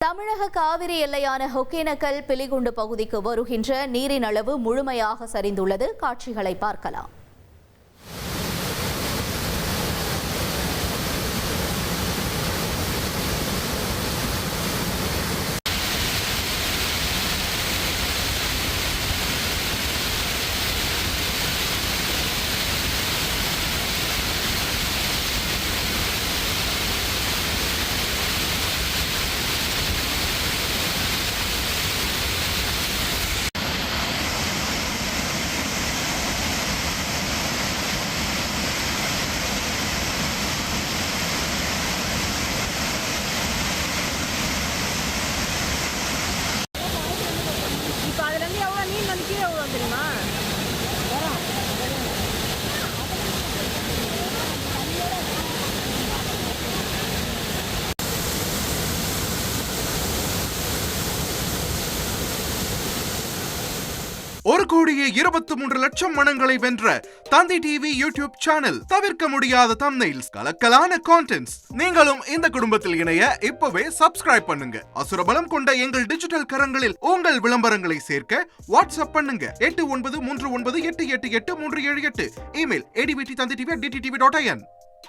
தமிழக காவிரி எல்லையான ஒகேனக்கல் பிலிகுண்டு பகுதிக்கு வருகின்ற நீரின் அளவு முழுமையாக சரிந்துள்ளது. காட்சிகளை பார்க்கலாம். ஒரு கோடியே 23 லட்சம் மனங்களை வென்ற தந்தி டிவி யூடியூப் சேனல். தவிர்க்க முடியாத தம்ப்நெயில்ஸ், கலக்கலான கான்டென்ட்ஸ். நீங்களும் இந்த குடும்பத்தில் இணைய இப்பவே சப்ஸ்கிரைப் பண்ணுங்க. அசுரபலம் கொண்ட எங்கள் டிஜிட்டல் கரங்களில் உங்கள் விளம்பரங்களை சேர்க்க வாட்ஸ்அப் பண்ணுங்க. 8939888378. Email advtthanditv@dttv.in.